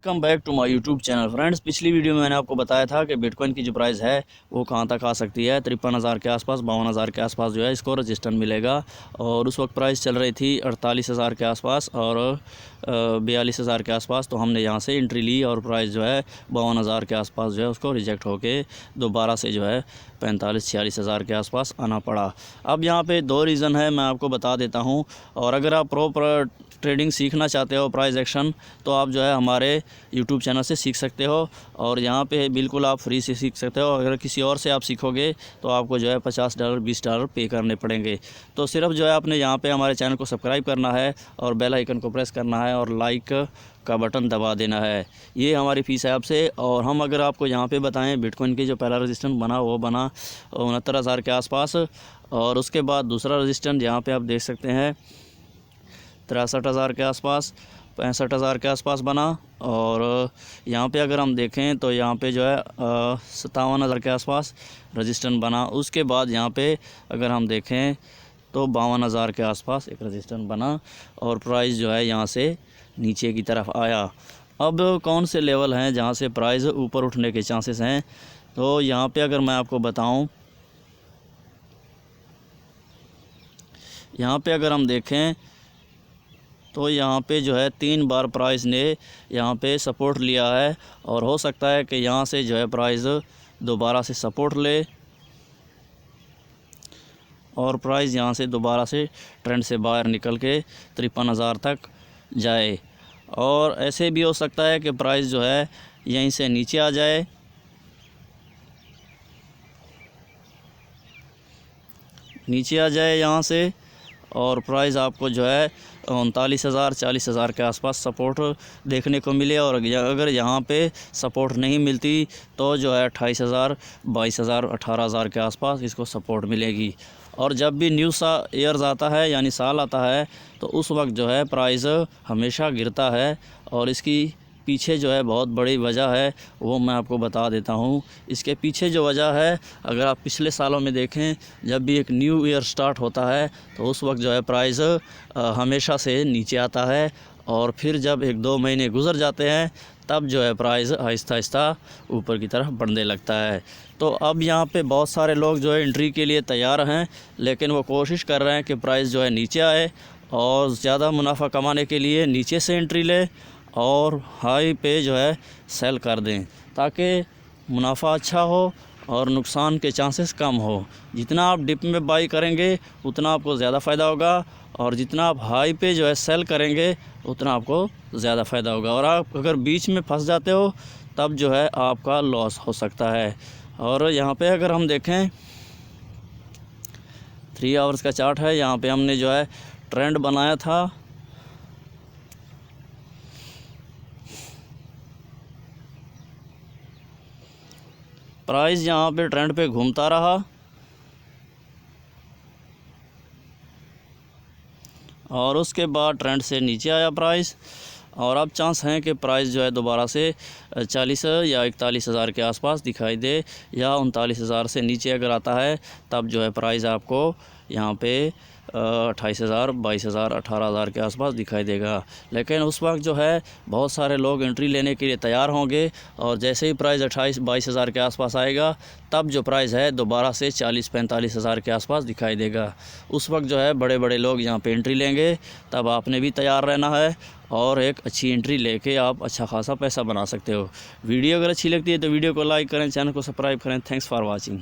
Welcome back to my YouTube channel friends. पिछली video में मैंने आपको बताया था कि बिटकॉइन की जो प्राइस है वो कहां तक आ सकती है। 53,000 के आसपास, 52,000 के आसपास जो है इसको रजिस्टेंस मिलेगा। और उस वक्त प्राइस चल रही थी 48,000 के आसपास और 42,000 के आसपास। तो हमने यहां से एंट्री ली और प्राइस जो है 52,000 के आसपास जो है उसको रिजेक्ट होके दोबारा से जो है 45-46,000 के आसपास आना पड़ा। अब यहाँ पे दो रीज़न है, मैं आपको बता देता हूँ। और अगर आप प्रॉपर ट्रेडिंग सीखना चाहते हो, प्राइस एक्शन, तो आप जो है हमारे यूट्यूब चैनल से सीख सकते हो। और यहाँ पे बिल्कुल आप फ्री से सीख सकते हो। अगर किसी और से आप सीखोगे तो आपको जो है $50 $20 पे करने पड़ेंगे। तो सिर्फ जो है आपने यहाँ पे हमारे चैनल को सब्सक्राइब करना है और बेल आइकन को प्रेस करना है और लाइक का बटन दबा देना है। ये हमारी फ़ीस है आपसे। और हम अगर आपको यहाँ पे बताएं, बिटकॉइन की जो पहला रजिस्टेंस बना वो बना 69,000 के आसपास। और उसके बाद दूसरा रजिस्टेंस यहाँ पे आप देख सकते हैं 63,000 के आसपास, 65,000 के आसपास बना। और यहाँ पे अगर हम देखें तो यहाँ पे जो है 57,000 के आसपास रजिस्टेंस बना। उसके बाद यहाँ पे अगर हम देखें तो 52,000 के आसपास एक रजिस्टेंस बना और प्राइस जो है यहाँ से नीचे की तरफ आया। अब कौन से लेवल हैं जहाँ से प्राइस ऊपर उठने के चांसेस हैं, तो यहाँ पे अगर मैं आपको बताऊँ, यहाँ पे अगर हम देखें तो यहाँ पे जो है 3 बार प्राइस ने यहाँ पे सपोर्ट लिया है। और हो सकता है कि यहाँ से जो है प्राइस दोबारा से सपोर्ट ले और प्राइस यहाँ से दोबारा से ट्रेंड से बाहर निकल के 53,000 तक जाए। और ऐसे भी हो सकता है कि प्राइस जो है यहीं से नीचे आ जाए, यहाँ से, और प्राइस आपको जो है 39,000 40,000 के आसपास सपोर्ट देखने को मिले। और अगर यहाँ पे सपोर्ट नहीं मिलती तो जो है 28,000 22,000 18,000 के आसपास इसको सपोर्ट मिलेगी। और जब भी न्यू ईयर्स आता है यानी साल आता है तो उस वक्त जो है प्राइस हमेशा गिरता है। और इसकी पीछे जो है बहुत बड़ी वजह है, वो मैं आपको बता देता हूँ। इसके पीछे जो वजह है, अगर आप पिछले सालों में देखें, जब भी एक न्यू ईयर स्टार्ट होता है तो उस वक्त जो है प्राइस हमेशा से नीचे आता है। और फिर जब 1-2 महीने गुजर जाते हैं तब जो है प्राइस आहिस्ता आहिस्ता ऊपर की तरफ बढ़ने लगता है। तो अब यहाँ पे बहुत सारे लोग जो है एंट्री के लिए तैयार हैं, लेकिन वो कोशिश कर रहे हैं कि प्राइस जो है नीचे आए और ज़्यादा मुनाफा कमाने के लिए नीचे से एंट्री ले और हाई पे जो है सेल कर दें, ताकि मुनाफा अच्छा हो और नुकसान के चांसेस कम हो। जितना आप डिप में बाई करेंगे उतना आपको ज़्यादा फ़ायदा होगा, और जितना आप हाई पे जो है सेल करेंगे उतना आपको ज़्यादा फ़ायदा होगा। और आप अगर बीच में फंस जाते हो तब जो है आपका लॉस हो सकता है। और यहाँ पे अगर हम देखें 3 आवर्स का चार्ट है, यहाँ पे हमने जो है ट्रेंड बनाया था। प्राइस यहाँ पे ट्रेंड पे घूमता रहा और उसके बाद ट्रेंड से नीचे आया प्राइस। और अब चांस हैं कि प्राइस जो है दोबारा से 40 या 41,000 के आसपास दिखाई दे, या 39,000 से नीचे अगर आता है तब जो है प्राइस आपको यहाँ पे 28,000 22,000 18,000 के आसपास दिखाई देगा। लेकिन उस वक्त जो है बहुत सारे लोग एंट्री लेने के लिए तैयार होंगे, और जैसे ही प्राइस 28-22,000 के आसपास आएगा तब जो प्राइस है दोबारा से 40-45,000 के आसपास दिखाई देगा। उस वक्त जो है बड़े बड़े लोग यहाँ पे एंट्री लेंगे। तब आपने भी तैयार रहना है और एक अच्छी एंट्री लेके आप अच्छा खासा पैसा बना सकते हो। वीडियो अगर अच्छी लगती है तो वीडियो को लाइक करें, चैनल को सब्सक्राइब करें। Thanks for watching.